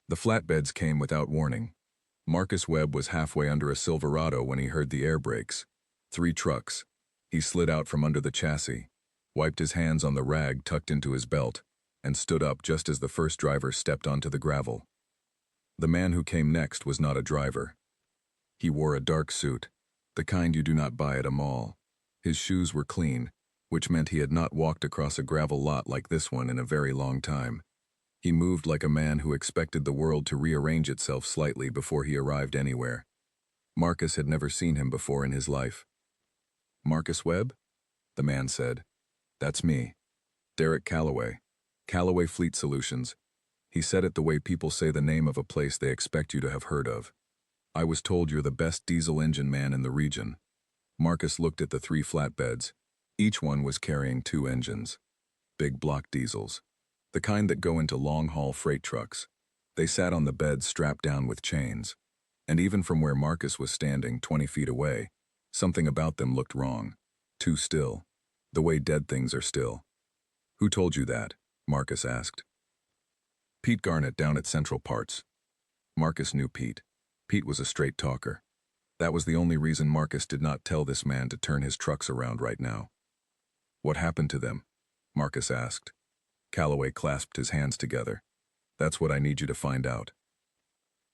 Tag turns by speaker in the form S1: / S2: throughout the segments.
S1: The flatbeds came without warning. Marcus Webb was halfway under a Silverado when he heard the air brakes. 3 trucks. He slid out from under the chassis, wiped his hands on the rag tucked into his belt, and stood up just as the first driver stepped onto the gravel. The man who came next was not a driver. He wore a dark suit, the kind you do not buy at a mall. His shoes were clean, which meant he had not walked across a gravel lot like this one in a very long time. He moved like a man who expected the world to rearrange itself slightly before he arrived anywhere. Marcus had never seen him before in his life. "Marcus Webb?" the man said. "That's me. Derek Calloway. Calloway Fleet Solutions." He said it the way people say the name of a place they expect you to have heard of. "I was told you're the best diesel engine man in the region." Marcus looked at the 3 flatbeds. Each one was carrying 2 engines. Big block diesels. The kind that go into long-haul freight trucks. They sat on the beds strapped down with chains. And even from where Marcus was standing 20 feet away, something about them looked wrong. Too still. The way dead things are still. "Who told you that?" Marcus asked. "Pete Garnett down at Central Parts." Marcus knew Pete. Pete was a straight talker. That was the only reason Marcus did not tell this man to turn his trucks around right now. "What happened to them?" Marcus asked. Calloway clasped his hands together. "That's what I need you to find out."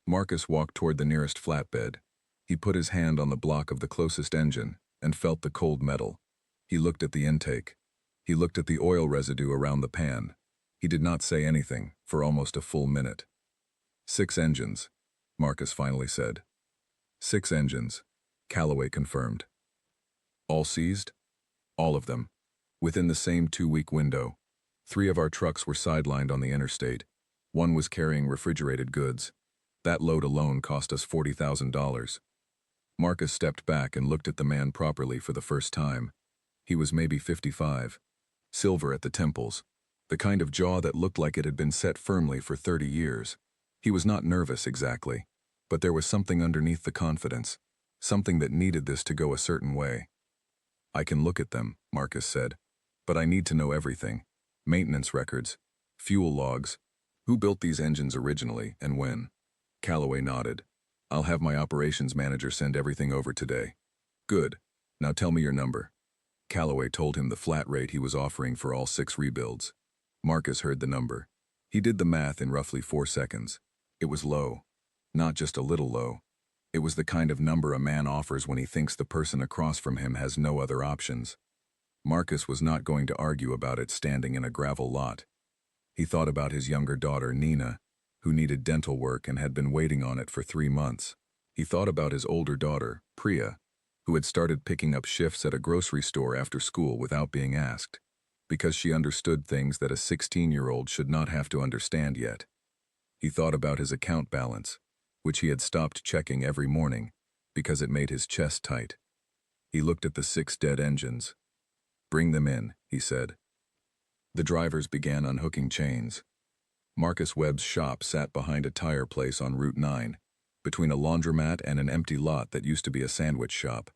S1: Marcus walked toward the nearest flatbed. He put his hand on the block of the closest engine and felt the cold metal. He looked at the intake. He looked at the oil residue around the pan. He did not say anything for almost a full minute. "6 engines," Marcus finally said. "6 engines," Calloway confirmed. "All seized?" "All of them. Within the same 2-week window. 3 of our trucks were sidelined on the interstate. 1 was carrying refrigerated goods. That load alone cost us $40,000. Marcus stepped back and looked at the man properly for the first time. He was maybe 55. Silver at the temples. The kind of jaw that looked like it had been set firmly for 30 years. He was not nervous exactly, but there was something underneath the confidence. Something that needed this to go a certain way. "I can look at them," Marcus said. "But I need to know everything. Maintenance records. Fuel logs. Who built these engines originally and when?" Calloway nodded. "I'll have my operations manager send everything over today." "Good. Now tell me your number." Calloway told him the flat rate he was offering for all 6 rebuilds. Marcus heard the number. He did the math in roughly 4 seconds. It was low. Not just a little low. It was the kind of number a man offers when he thinks the person across from him has no other options. Marcus was not going to argue about it standing in a gravel lot. He thought about his younger daughter, Nina, who needed dental work and had been waiting on it for 3 months. He thought about his older daughter, Priya, who had started picking up shifts at a grocery store after school without being asked, because she understood things that a 16-year-old should not have to understand yet. He thought about his account balance, which he had stopped checking every morning because it made his chest tight. He looked at the 6 dead engines. "Bring them in," he said. The drivers began unhooking chains. Marcus Webb's shop sat behind a tire place on Route 9, between a laundromat and an empty lot that used to be a sandwich shop.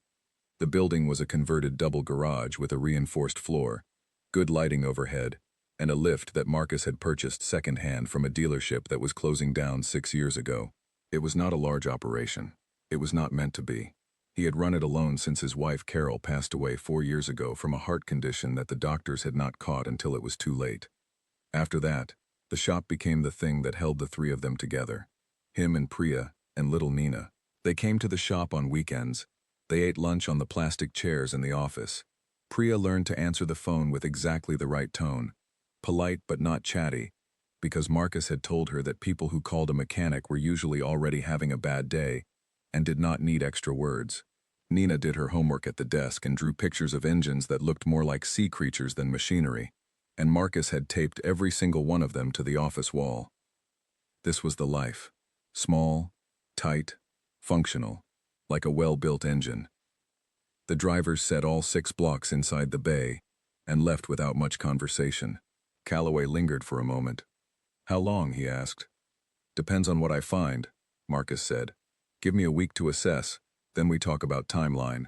S1: The building was a converted double garage with a reinforced floor, good lighting overhead, and a lift that Marcus had purchased secondhand from a dealership that was closing down 6 years ago. It was not a large operation. It was not meant to be. He had run it alone since his wife Carol passed away 4 years ago from a heart condition that the doctors had not caught until it was too late. After that, the shop became the thing that held the 3 of them together. Him and Priya and little Nina. They came to the shop on weekends. They ate lunch on the plastic chairs in the office. Priya learned to answer the phone with exactly the right tone. Polite but not chatty, because Marcus had told her that people who called a mechanic were usually already having a bad day and did not need extra words. Nina did her homework at the desk and drew pictures of engines that looked more like sea creatures than machinery, and Marcus had taped every single one of them to the office wall. This was the life. Small, tight, functional, like a well-built engine. The drivers set all 6 blocks inside the bay and left without much conversation. Calloway lingered for a moment. "How long?" he asked. "Depends on what I find," Marcus said. "Give me a week to assess, then we talk about timeline."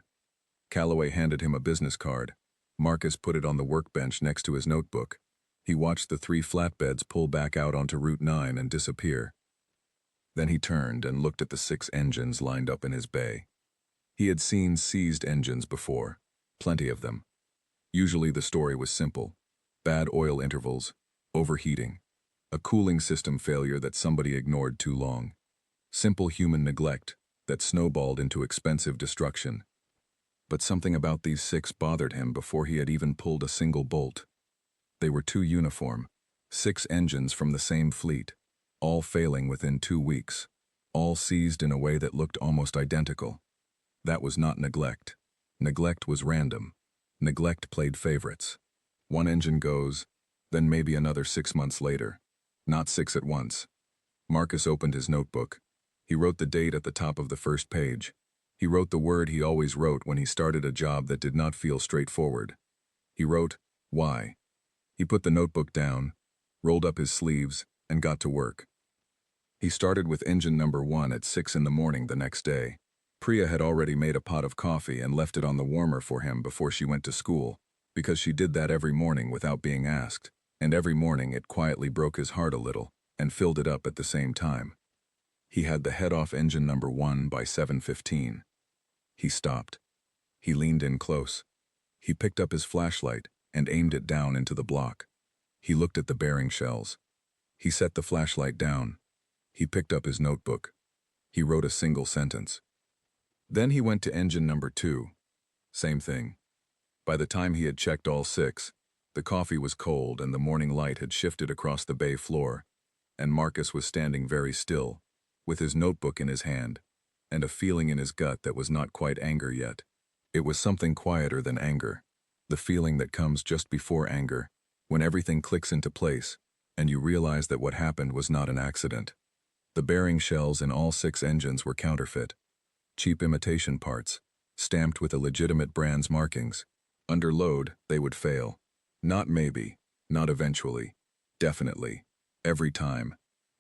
S1: Calloway handed him a business card. Marcus put it on the workbench next to his notebook. He watched the 3 flatbeds pull back out onto Route 9 and disappear. Then he turned and looked at the 6 engines lined up in his bay. He had seen seized engines before, plenty of them. Usually the story was simple: bad oil intervals, overheating, a cooling system failure that somebody ignored too long. Simple human neglect that snowballed into expensive destruction. But something about these 6 bothered him before he had even pulled a single bolt. They were too uniform. 6 engines from the same fleet, all failing within 2 weeks, all seized in a way that looked almost identical. That was not neglect. Neglect was random. Neglect played favorites. One engine goes, then maybe another 6 months later. Not 6 at once. Marcus opened his notebook. He wrote the date at the top of the first page. He wrote the word he always wrote when he started a job that did not feel straightforward. He wrote, "Why?" He put the notebook down, rolled up his sleeves, and got to work. He started with engine number 1 at 6 in the morning the next day. Priya had already made a pot of coffee and left it on the warmer for him before she went to school, because she did that every morning without being asked, and every morning it quietly broke his heart a little and filled it up at the same time. He had the head off engine number 1 by 7:15. He stopped. He leaned in close. He picked up his flashlight and aimed it down into the block. He looked at the bearing shells. He set the flashlight down. He picked up his notebook. He wrote a single sentence. Then he went to engine number 2. Same thing. By the time he had checked all 6, the coffee was cold and the morning light had shifted across the bay floor, and Marcus was standing very still, with his notebook in his hand, and a feeling in his gut that was not quite anger yet. It was something quieter than anger, the feeling that comes just before anger, when everything clicks into place, and you realize that what happened was not an accident. The bearing shells in all 6 engines were counterfeit. Cheap imitation parts, stamped with a legitimate brand's markings. Under load, they would fail. Not maybe, not eventually, definitely, every time.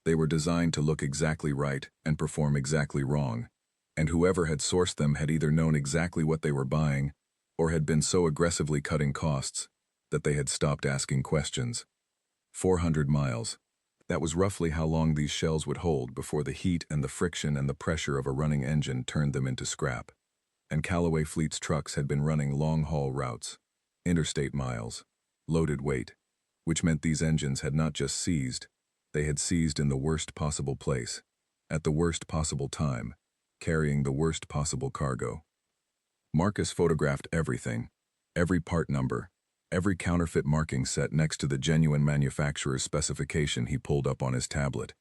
S1: They were designed to look exactly right and perform exactly wrong, and whoever had sourced them had either known exactly what they were buying or had been so aggressively cutting costs that they had stopped asking questions. 400 miles. That was roughly how long these shells would hold before the heat and the friction and the pressure of a running engine turned them into scrap. And Callaway Fleet's trucks had been running long-haul routes, interstate miles, loaded weight, which meant these engines had not just seized, they had seized in the worst possible place, at the worst possible time, carrying the worst possible cargo. Marcus photographed everything, every part number, every counterfeit marking set next to the genuine manufacturer's specification he pulled up on his tablet.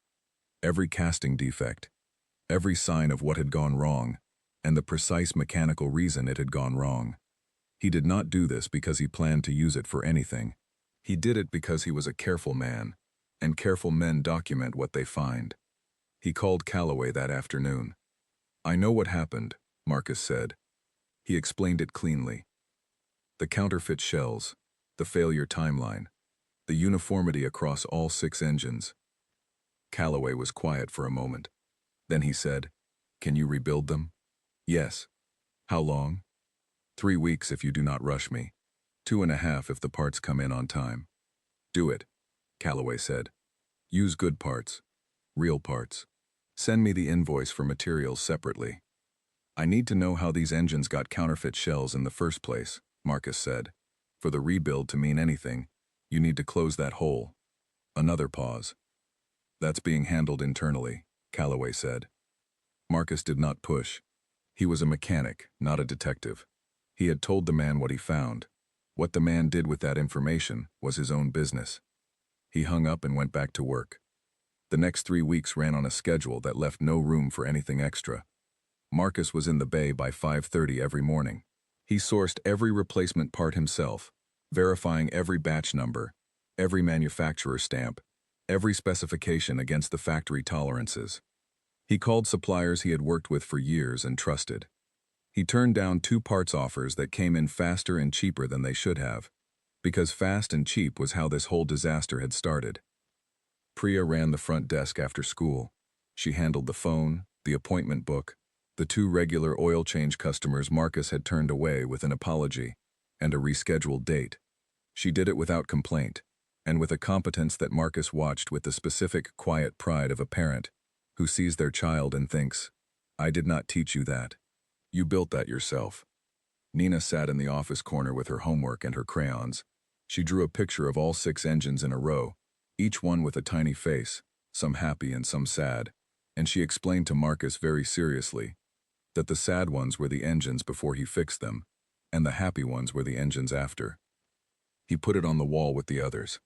S1: Every casting defect, every sign of what had gone wrong, and the precise mechanical reason it had gone wrong. He did not do this because he planned to use it for anything. He did it because he was a careful man, and careful men document what they find. He called Callaway that afternoon. "I know what happened," Marcus said. He explained it cleanly. The counterfeit shells, the failure timeline, the uniformity across all 6 engines. Callaway was quiet for a moment. Then he said, "Can you rebuild them?" "Yes." "How long?" 3 weeks if you do not rush me. 2.5 if the parts come in on time." "Do it," Callaway said. "Use good parts. Real parts. Send me the invoice for materials separately." "I need to know how these engines got counterfeit shells in the first place," Marcus said. "For the rebuild to mean anything, you need to close that hole." Another pause. "That's being handled internally," Callaway said. Marcus did not push. He was a mechanic, not a detective. He had told the man what he found. What the man did with that information was his own business. He hung up and went back to work. The next 3 weeks ran on a schedule that left no room for anything extra. Marcus was in the bay by 5:30 every morning. He sourced every replacement part himself, verifying every batch number, every manufacturer stamp, every specification against the factory tolerances. He called suppliers he had worked with for years and trusted. He turned down 2 parts offers that came in faster and cheaper than they should have, because fast and cheap was how this whole disaster had started. Priya ran the front desk after school. She handled the phone, the appointment book, the 2 regular oil change customers Marcus had turned away with an apology and a rescheduled date. She did it without complaint, and with a competence that Marcus watched with the specific, quiet pride of a parent, who sees their child and thinks, "I did not teach you that. You built that yourself." Nina sat in the office corner with her homework and her crayons. She drew a picture of all 6 engines in a row, each one with a tiny face, some happy and some sad, and she explained to Marcus very seriously that the sad ones were the engines before he fixed them, and the happy ones were the engines after. He put it on the wall with the others.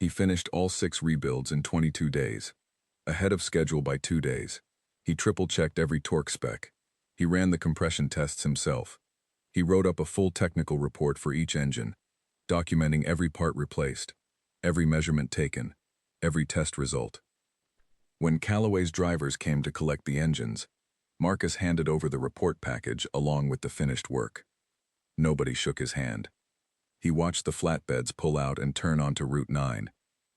S1: He finished all 6 rebuilds in 22 days, ahead of schedule by 2 days. He triple-checked every torque spec. He ran the compression tests himself. He wrote up a full technical report for each engine, documenting every part replaced, every measurement taken, every test result. When Callaway's drivers came to collect the engines, Marcus handed over the report package along with the finished work. Nobody shook his hand. He watched the flatbeds pull out and turn onto Route 9,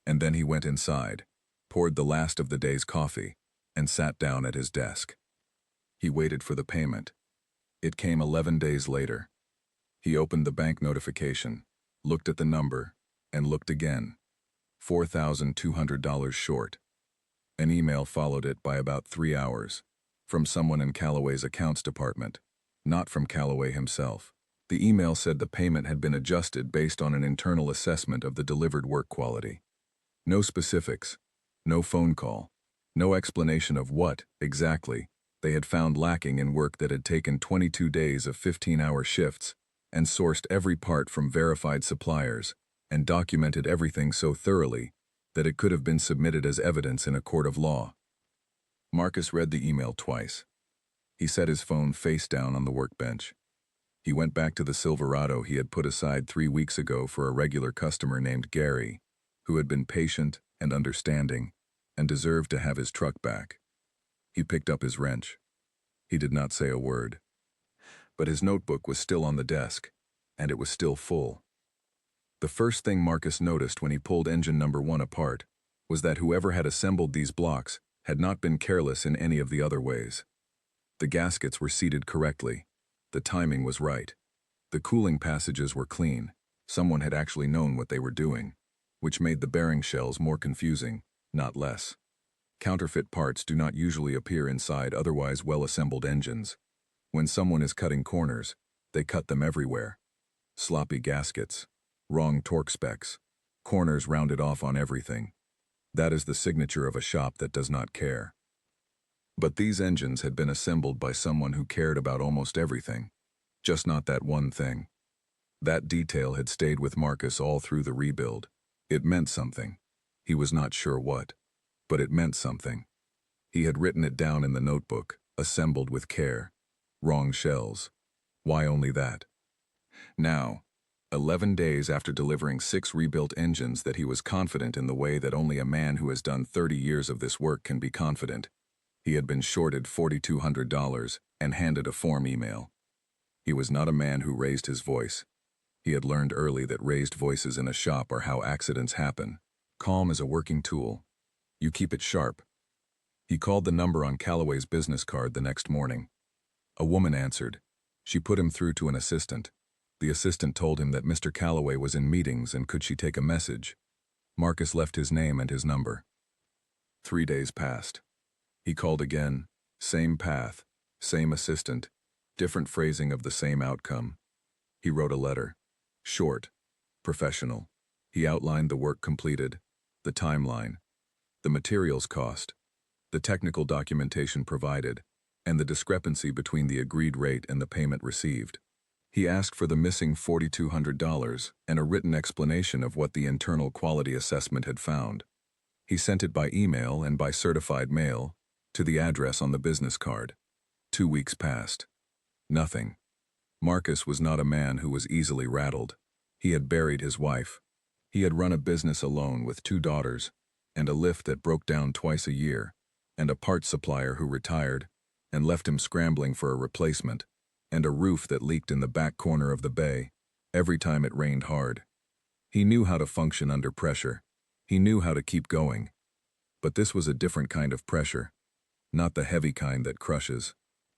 S1: and then he went inside, poured the last of the day's coffee, and sat down at his desk. He waited for the payment. It came 11 days later. He opened the bank notification, looked at the number, and looked again. $4,200 short. An email followed it by about 3 hours, from someone in Callaway's accounts department, not from Callaway himself. The email said the payment had been adjusted based on an internal assessment of the delivered work quality. No specifics, no phone call, no explanation of what, exactly, they had found lacking in work that had taken 22 days of 15-hour shifts and sourced every part from verified suppliers and documented everything so thoroughly that it could have been submitted as evidence in a court of law. Marcus read the email twice. He set his phone face down on the workbench. He went back to the Silverado he had put aside 3 weeks ago for a regular customer named Gary, who had been patient and understanding and deserved to have his truck back. He picked up his wrench. He did not say a word. But his notebook was still on the desk, and it was still full. The first thing Marcus noticed when he pulled engine number 1 apart was that whoever had assembled these blocks had not been careless in any of the other ways. The gaskets were seated correctly. The timing was right. The cooling passages were clean. Someone had actually known what they were doing, which made the bearing shells more confusing, not less. Counterfeit parts do not usually appear inside otherwise well-assembled engines. When someone is cutting corners, they cut them everywhere. Sloppy gaskets, wrong torque specs, corners rounded off on everything. That is the signature of a shop that does not care. But these engines had been assembled by someone who cared about almost everything, just not that one thing. That detail had stayed with Marcus all through the rebuild. It meant something. He was not sure what, but it meant something. He had written it down in the notebook, assembled with care. Wrong shells. Why only that? Now, 11 days after delivering 6 rebuilt engines that he was confident in the way that only a man who has done 30 years of this work can be confident, he had been shorted $4,200 and handed a form email. He was not a man who raised his voice. He had learned early that raised voices in a shop are how accidents happen. Calm is a working tool. You keep it sharp. He called the number on Callaway's business card the next morning. A woman answered. She put him through to an assistant. The assistant told him that Mr. Callaway was in meetings and could she take a message. Marcus left his name and his number. 3 days passed. He called again. Same path, same assistant, different phrasing of the same outcome. He wrote a letter. Short, professional. He outlined the work completed, the timeline, the materials cost, the technical documentation provided, and the discrepancy between the agreed rate and the payment received. He asked for the missing $4,200 and a written explanation of what the internal quality assessment had found. He sent it by email and by certified mail to the address on the business card. 2 weeks passed. Nothing. Marcus was not a man who was easily rattled. He had buried his wife. He had run a business alone with 2 daughters, and a lift that broke down twice a year, and a parts supplier who retired and left him scrambling for a replacement, and a roof that leaked in the back corner of the bay every time it rained hard. He knew how to function under pressure. He knew how to keep going. But this was a different kind of pressure. Not the heavy kind that crushes,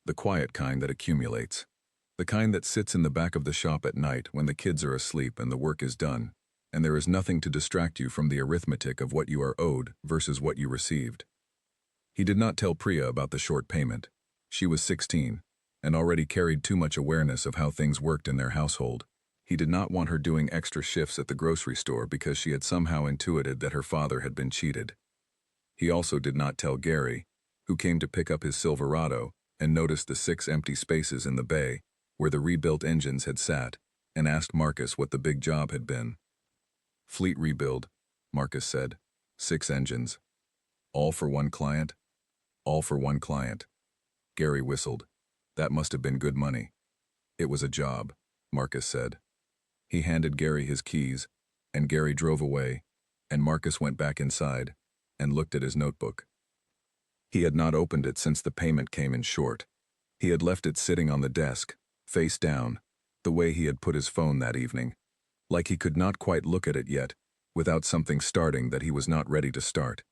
S1: the quiet kind that accumulates, the kind that sits in the back of the shop at night when the kids are asleep and the work is done, and there is nothing to distract you from the arithmetic of what you are owed versus what you received. He did not tell Priya about the short payment. She was 16 and already carried too much awareness of how things worked in their household. He did not want her doing extra shifts at the grocery store because she had somehow intuited that her father had been cheated. He also did not tell Gary, who came to pick up his Silverado and noticed the 6 empty spaces in the bay where the rebuilt engines had sat, and asked Marcus what the big job had been. Fleet rebuild, Marcus said. 6 engines. All for one client? All for one client. Gary whistled. That must have been good money. It was a job, Marcus said. He handed Gary his keys, and Gary drove away, and Marcus went back inside and looked at his notebook. He had not opened it since the payment came in short. He had left it sitting on the desk, face down, the way he had put his phone that evening, like he could not quite look at it yet, without something starting that he was not ready to start.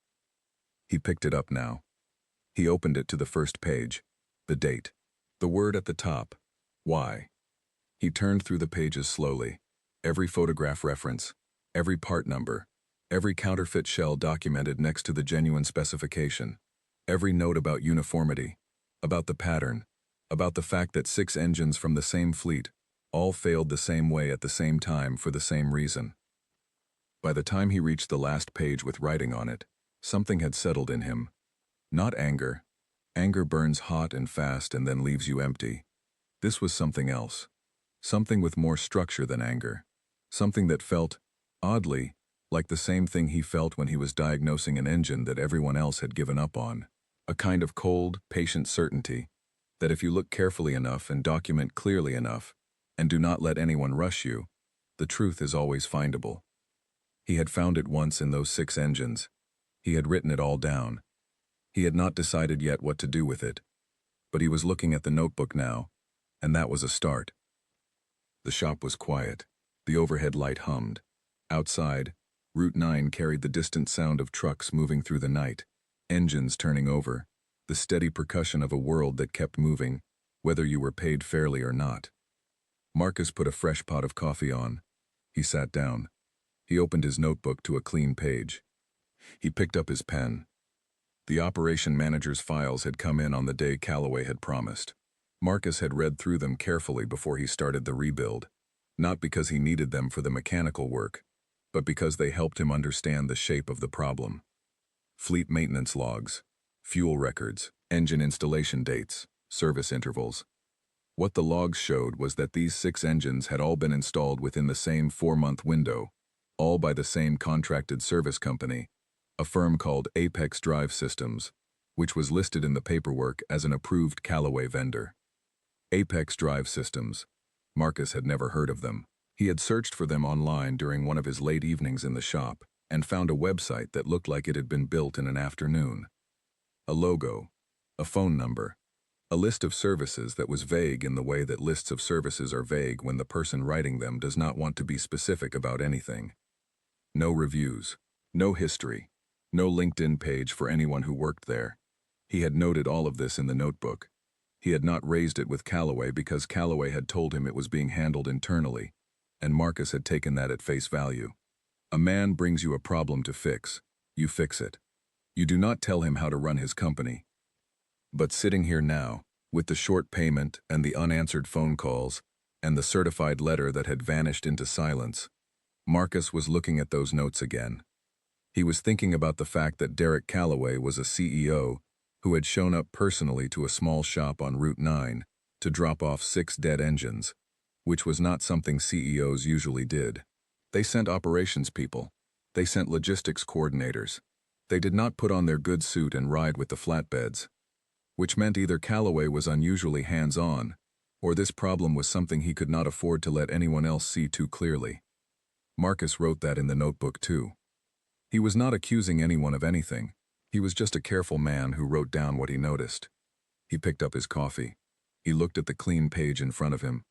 S1: He picked it up now. He opened it to the first page, the date, the word at the top, why. He turned through the pages slowly, every photograph reference, every part number, every counterfeit shell documented next to the genuine specification, every note about uniformity, about the pattern, about the fact that 6 engines from the same fleet all failed the same way at the same time for the same reason. By the time he reached the last page with writing on it, something had settled in him. Not anger. Anger burns hot and fast and then leaves you empty. This was something else. Something with more structure than anger. Something that felt, oddly, like the same thing he felt when he was diagnosing an engine that everyone else had given up on. A kind of cold, patient certainty that if you look carefully enough and document clearly enough, and do not let anyone rush you, the truth is always findable. He had found it once in those 6 engines. He had written it all down. He had not decided yet what to do with it, but he was looking at the notebook now, and that was a start. The shop was quiet. The overhead light hummed. Outside, Route 9 carried the distant sound of trucks moving through the night, engines turning over, the steady percussion of a world that kept moving, whether you were paid fairly or not. Marcus put a fresh pot of coffee on. He sat down. He opened his notebook to a clean page. He picked up his pen. The operation manager's files had come in on the day Callaway had promised. Marcus had read through them carefully before he started the rebuild, not because he needed them for the mechanical work, but because they helped him understand the shape of the problem. Fleet maintenance logs, fuel records, engine installation dates, service intervals. What the logs showed was that these 6 engines had all been installed within the same 4-month window, all by the same contracted service company, a firm called Apex Drive Systems, which was listed in the paperwork as an approved Callaway vendor. Apex Drive Systems. Marcus had never heard of them. He had searched for them online during one of his late evenings in the shop and found a website that looked like it had been built in an afternoon. A logo, a phone number, a list of services that was vague in the way that lists of services are vague when the person writing them does not want to be specific about anything. No reviews, no history, no LinkedIn page for anyone who worked there. He had noted all of this in the notebook. He had not raised it with Callaway because Callaway had told him it was being handled internally, and Marcus had taken that at face value. A man brings you a problem to fix. You fix it. You do not tell him how to run his company. But sitting here now, with the short payment and the unanswered phone calls, and the certified letter that had vanished into silence, Marcus was looking at those notes again. He was thinking about the fact that Derek Callaway was a CEO who had shown up personally to a small shop on Route 9 to drop off 6 dead engines, which was not something CEOs usually did. They sent operations people. They sent logistics coordinators. They did not put on their good suit and ride with the flatbeds, which meant either Callaway was unusually hands-on, or this problem was something he could not afford to let anyone else see too clearly. Marcus wrote that in the notebook too. He was not accusing anyone of anything. He was just a careful man who wrote down what he noticed. He picked up his coffee. He looked at the clean page in front of him.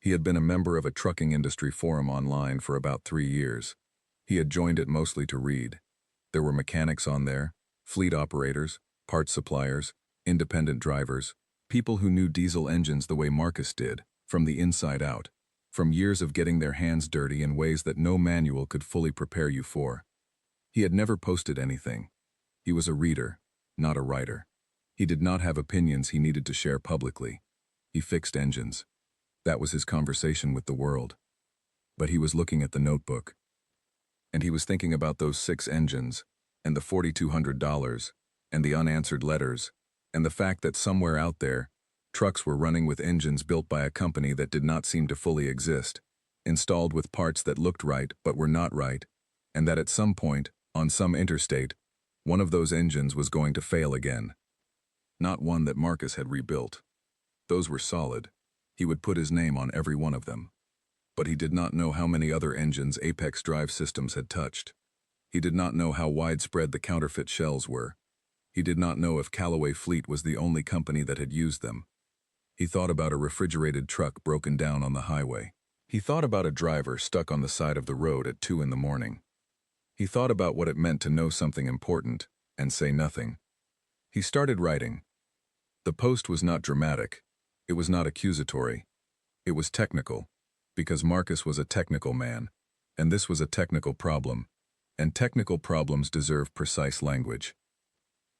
S1: He had been a member of a trucking industry forum online for about 3 years. He had joined it mostly to read. There were mechanics on there, fleet operators, parts suppliers, independent drivers, people who knew diesel engines the way Marcus did, from the inside out, from years of getting their hands dirty in ways that no manual could fully prepare you for. He had never posted anything. He was a reader, not a writer. He did not have opinions he needed to share publicly. He fixed engines. That was his conversation with the world. But he was looking at the notebook. And he was thinking about those 6 engines, and the $4,200, and the unanswered letters, and the fact that somewhere out there, trucks were running with engines built by a company that did not seem to fully exist, installed with parts that looked right but were not right, and that at some point, on some interstate, one of those engines was going to fail again. Not one that Marcus had rebuilt. Those were solid. He would put his name on every one of them. But he did not know how many other engines Apex Drive Systems had touched. He did not know how widespread the counterfeit shells were. He did not know if Callaway Fleet was the only company that had used them. He thought about a refrigerated truck broken down on the highway. He thought about a driver stuck on the side of the road at 2 in the morning. He thought about what it meant to know something important and say nothing. He started writing. The post was not dramatic. It was not accusatory. It was technical, because Marcus was a technical man, and this was a technical problem, and technical problems deserve precise language.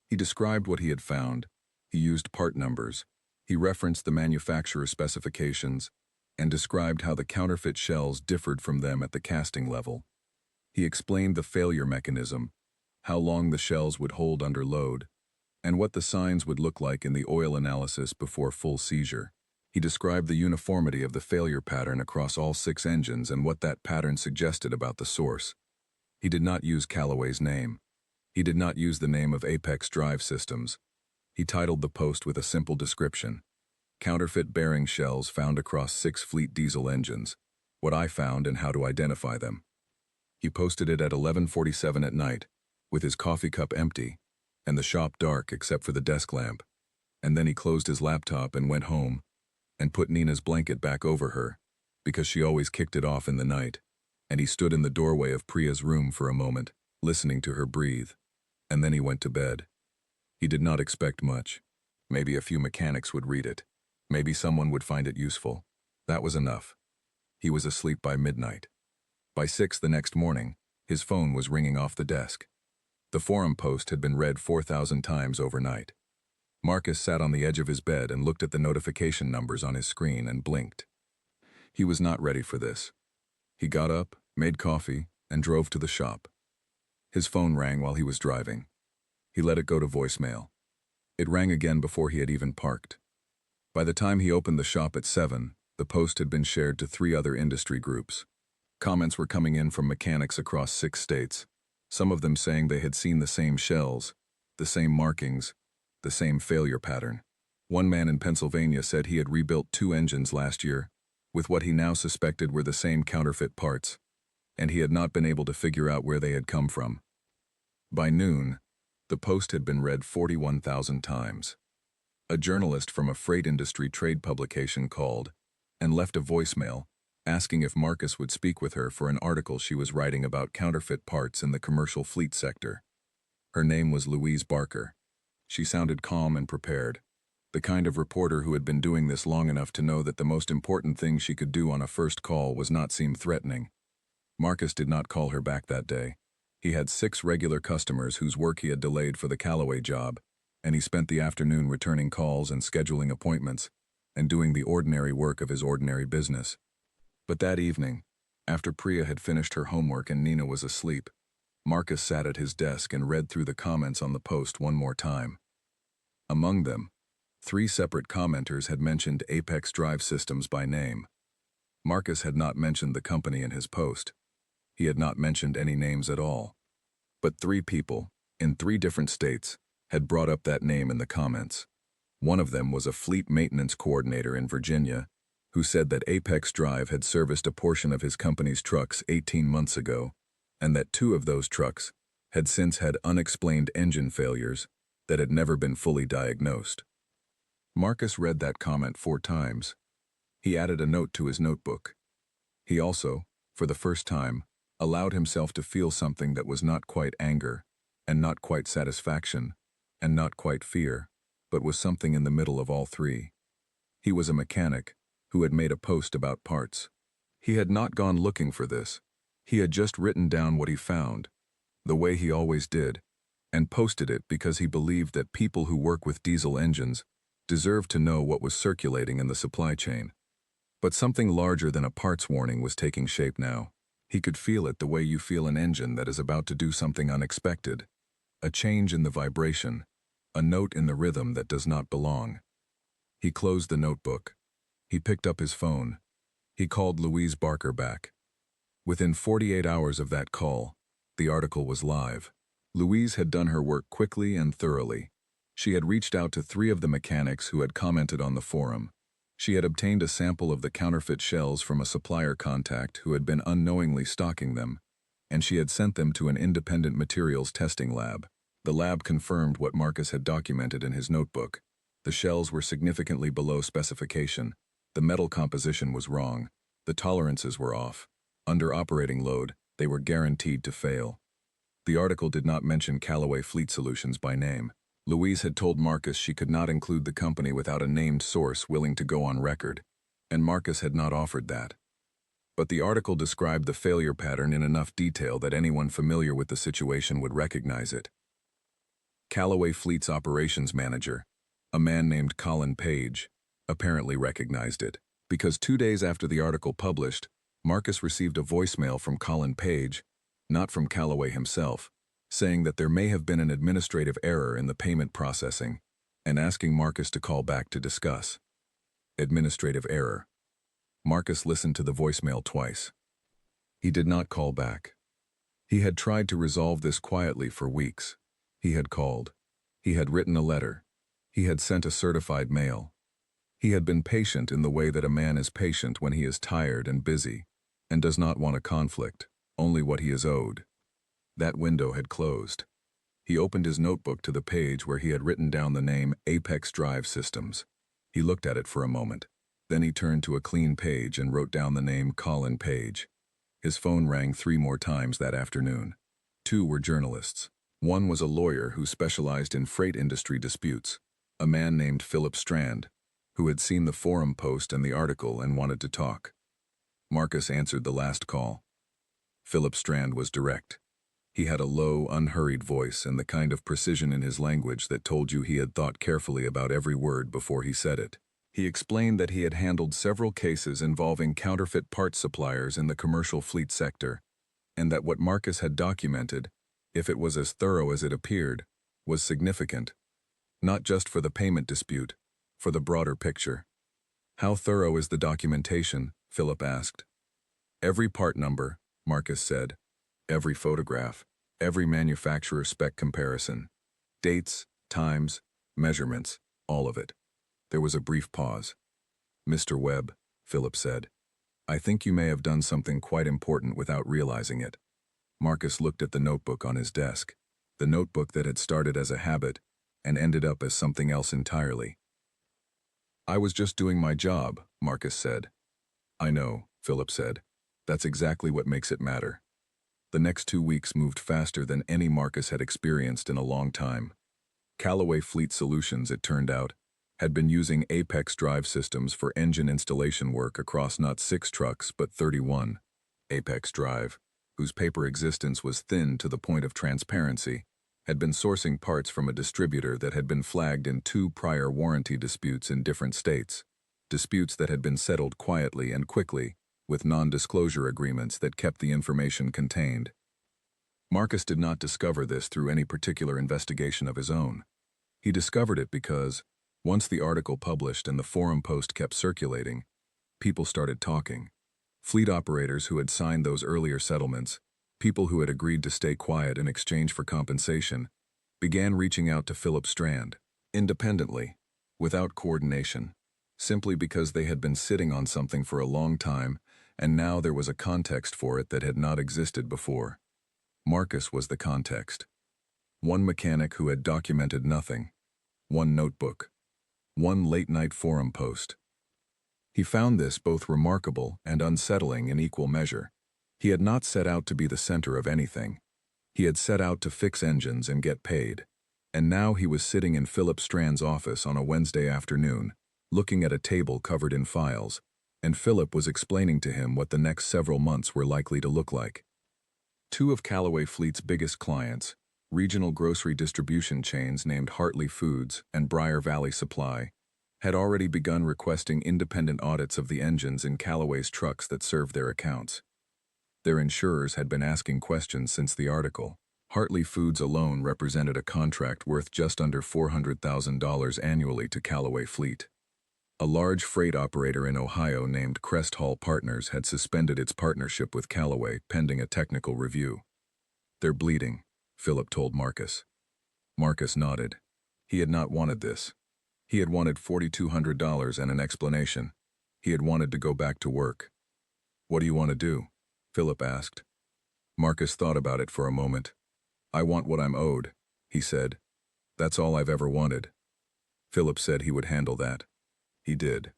S1: He described what he had found. He used part numbers. He referenced the manufacturer's specifications and described how the counterfeit shells differed from them at the casting level. He explained the failure mechanism, how long the shells would hold under load, and what the signs would look like in the oil analysis before full seizure. He described the uniformity of the failure pattern across all 6 engines and what that pattern suggested about the source. He did not use Callaway's name. He did not use the name of Apex Drive Systems. He titled the post with a simple description: Counterfeit bearing shells found across 6 fleet diesel engines, what I found and how to identify them. He posted it at 11:47 at night, with his coffee cup empty, and the shop dark except for the desk lamp. And then he closed his laptop and went home, and put Nina's blanket back over her, because she always kicked it off in the night, and he stood in the doorway of Priya's room for a moment, listening to her breathe, and then he went to bed. He did not expect much. Maybe a few mechanics would read it. Maybe someone would find it useful. That was enough. He was asleep by midnight. By 6 the next morning, his phone was ringing off the desk. The forum post had been read 4,000 times overnight. Marcus sat on the edge of his bed and looked at the notification numbers on his screen and blinked. He was not ready for this. He got up, made coffee, and drove to the shop. His phone rang while he was driving. He let it go to voicemail. It rang again before he had even parked. By the time he opened the shop at 7, the post had been shared to 3 other industry groups. Comments were coming in from mechanics across 6 states, some of them saying they had seen the same shells, the same markings, the same failure pattern. One man in Pennsylvania said he had rebuilt 2 engines last year, with what he now suspected were the same counterfeit parts, and he had not been able to figure out where they had come from. By noon, the post had been read 41,000 times. A journalist from a freight industry trade publication called and left a voicemail asking if Marcus would speak with her for an article she was writing about counterfeit parts in the commercial fleet sector. Her name was Louise Barker. She sounded calm and prepared, the kind of reporter who had been doing this long enough to know that the most important thing she could do on a first call was not seem threatening. Marcus did not call her back that day. He had 6 regular customers whose work he had delayed for the Callaway job, and he spent the afternoon returning calls and scheduling appointments, and doing the ordinary work of his ordinary business. But that evening, after Priya had finished her homework and Nina was asleep, Marcus sat at his desk and read through the comments on the post one more time. Among them, 3 separate commenters had mentioned Apex Drive Systems by name. Marcus had not mentioned the company in his post. He had not mentioned any names at all. But 3 people, in 3 different states, had brought up that name in the comments. One of them was a fleet maintenance coordinator in Virginia, who said that Apex Drive had serviced a portion of his company's trucks 18 months ago, and that 2 of those trucks had since had unexplained engine failures that had never been fully diagnosed. Marcus read that comment 4 times. He added a note to his notebook. He also, for the first time, allowed himself to feel something that was not quite anger, and not quite satisfaction, and not quite fear, but was something in the middle of all 3. He was a mechanic who had made a post about parts. He had not gone looking for this. He had just written down what he found, the way he always did, and posted it because he believed that people who work with diesel engines deserved to know what was circulating in the supply chain. But something larger than a parts warning was taking shape now. He could feel it the way you feel an engine that is about to do something unexpected. A change in the vibration, a note in the rhythm that does not belong. He closed the notebook. He picked up his phone. He called Louise Barker back. Within 48 hours of that call, the article was live. Louise had done her work quickly and thoroughly. She had reached out to 3 of the mechanics who had commented on the forum. She had obtained a sample of the counterfeit shells from a supplier contact who had been unknowingly stocking them, and she had sent them to an independent materials testing lab. The lab confirmed what Marcus had documented in his notebook. The shells were significantly below specification. The metal composition was wrong. The tolerances were off. Under operating load, they were guaranteed to fail. The article did not mention Callaway Fleet Solutions by name. Louise had told Marcus she could not include the company without a named source willing to go on record, and Marcus had not offered that. But the article described the failure pattern in enough detail that anyone familiar with the situation would recognize it. Callaway Fleet's operations manager, a man named Colin Page, apparently recognized it, because 2 days after the article published, Marcus received a voicemail from Colin Page, not from Callaway himself, saying that there may have been an administrative error in the payment processing, and asking Marcus to call back to discuss. Administrative error. Marcus listened to the voicemail twice. He did not call back. He had tried to resolve this quietly for weeks. He had called. He had written a letter. He had sent a certified mail. He had been patient in the way that a man is patient when he is tired and busy, and does not want a conflict, only what he is owed. That window had closed. He opened his notebook to the page where he had written down the name Apex Drive Systems. He looked at it for a moment. Then he turned to a clean page and wrote down the name Colin Page. His phone rang 3 more times that afternoon. 2 were journalists. One was a lawyer who specialized in freight industry disputes, a man named Philip Strand, who had seen the forum post and the article and wanted to talk. Marcus answered the last call. Philip Strand was direct. He had a low, unhurried voice and the kind of precision in his language that told you he had thought carefully about every word before he said it. He explained that he had handled several cases involving counterfeit parts suppliers in the commercial fleet sector, and that what Marcus had documented, if it was as thorough as it appeared, was significant, not just for the payment dispute, for the broader picture. How thorough is the documentation? Philip asked. Every part number, Marcus said. Every photograph, every manufacturer spec comparison. Dates, times, measurements, all of it. There was a brief pause. Mr. Webb, Philip said, I think you may have done something quite important without realizing it. Marcus looked at the notebook on his desk, the notebook that had started as a habit and ended up as something else entirely. I was just doing my job, Marcus said. I know, Philip said. That's exactly what makes it matter. The next 2 weeks moved faster than any Marcus had experienced in a long time. Callaway Fleet Solutions, it turned out, had been using Apex Drive Systems for engine installation work across not 6 trucks but 31. Apex Drive, whose paper existence was thin to the point of transparency, had been sourcing parts from a distributor that had been flagged in 2 prior warranty disputes in different states, disputes that had been settled quietly and quickly, with non-disclosure agreements that kept the information contained. Marcus did not discover this through any particular investigation of his own. He discovered it because, once the article published and the forum post kept circulating, people started talking. Fleet operators who had signed those earlier settlements, people who had agreed to stay quiet in exchange for compensation, began reaching out to Philip Strand, independently, without coordination, simply because they had been sitting on something for a long time, and now there was a context for it that had not existed before. Marcus was the context. One mechanic who had documented nothing. One notebook. One late-night forum post. He found this both remarkable and unsettling in equal measure. He had not set out to be the center of anything. He had set out to fix engines and get paid. And now he was sitting in Philip Strand's office on a Wednesday afternoon, looking at a table covered in files, and Philip was explaining to him what the next several months were likely to look like. 2 of Callaway Fleet's biggest clients, Regional grocery distribution chains named Hartley Foods and Briar Valley Supply had already begun requesting independent audits of the engines in Callaway's trucks that served their accounts. Their insurers had been asking questions since the article. Hartley Foods alone represented a contract worth just under $400,000 annually to Callaway Fleet. A large freight operator in Ohio named Crest Hall Partners had suspended its partnership with Callaway pending a technical review. "They're bleeding," Philip told Marcus. Marcus nodded. He had not wanted this. He had wanted $4,200 and an explanation. He had wanted to go back to work. "What do you want to do?" Philip asked. Marcus thought about it for a moment. "I want what I'm owed," he said. "That's all I've ever wanted." Philip said he would handle that. He did.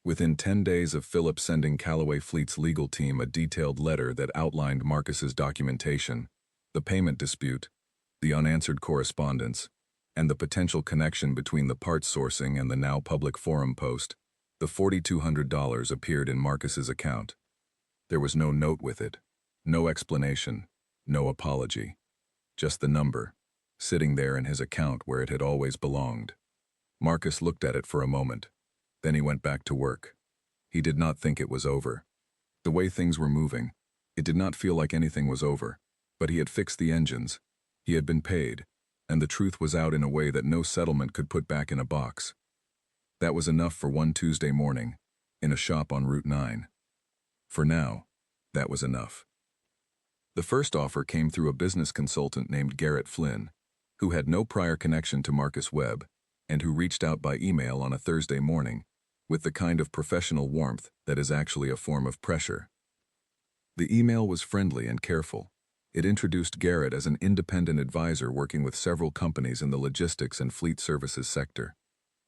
S1: Within 10 days of Philip sending Callaway Fleet's legal team a detailed letter that outlined Marcus's documentation, the payment dispute, the unanswered correspondence, and the potential connection between the parts sourcing and the now public forum post, the $4,200 appeared in Marcus's account. There was no note with it, no explanation, no apology. Just the number, sitting there in his account where it had always belonged. Marcus looked at it for a moment. Then he went back to work. He did not think it was over. The way things were moving, it did not feel like anything was over, but he had fixed the engines. He had been paid, and the truth was out in a way that no settlement could put back in a box. That was enough for one Tuesday morning, in a shop on Route 9. For now, that was enough. The first offer came through a business consultant named Garrett Flynn, who had no prior connection to Marcus Webb, and who reached out by email on a Thursday morning, with the kind of professional warmth that is actually a form of pressure. The email was friendly and careful. It introduced Garrett as an independent advisor working with several companies in the logistics and fleet services sector.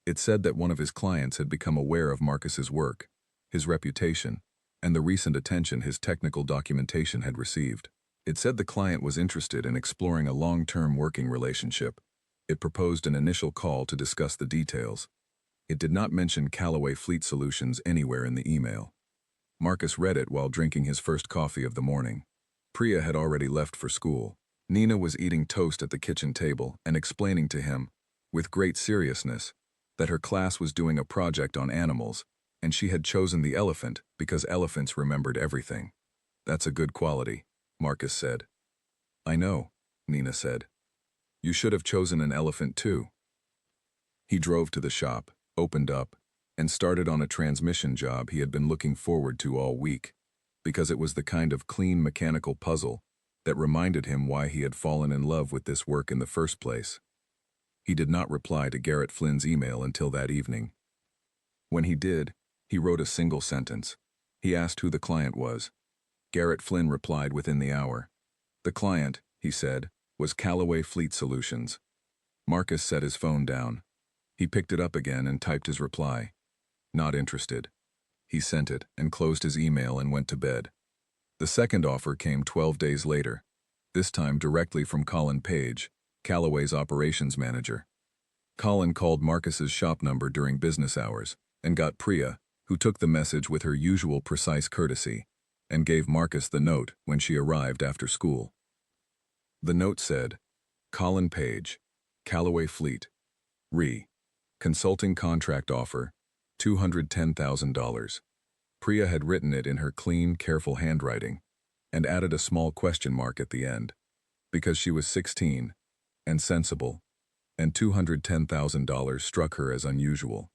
S1: It said that one of his clients had become aware of Marcus's work, his reputation, and the recent attention his technical documentation had received. It said the client was interested in exploring a long-term working relationship. It proposed an initial call to discuss the details. It did not mention Callaway Fleet Solutions anywhere in the email. Marcus read it while drinking his first coffee of the morning. Priya had already left for school. Nina was eating toast at the kitchen table and explaining to him, with great seriousness, that her class was doing a project on animals, and she had chosen the elephant because elephants remembered everything. "That's a good quality," Marcus said. "I know," Nina said. "You should have chosen an elephant too." He drove to the shop, opened up, and started on a transmission job he had been looking forward to all week, because it was the kind of clean mechanical puzzle that reminded him why he had fallen in love with this work in the first place. He did not reply to Garrett Flynn's email until that evening. When he did, he wrote a single sentence. He asked who the client was. Garrett Flynn replied within the hour. The client, he said, was Callaway Fleet Solutions. Marcus set his phone down. He picked it up again and typed his reply. Not interested. He sent it and closed his email and went to bed. The second offer came 12 days later, this time directly from Colin Page, Callaway's operations manager. Colin called Marcus's shop number during business hours and got Priya, who took the message with her usual precise courtesy, and gave Marcus the note when she arrived after school. The note said, Colin Page, Callaway Fleet, Re. Consulting contract offer, $210,000. Priya had written it in her clean, careful handwriting and added a small question mark at the end, because she was 16 and sensible, and $210,000 struck her as unusual.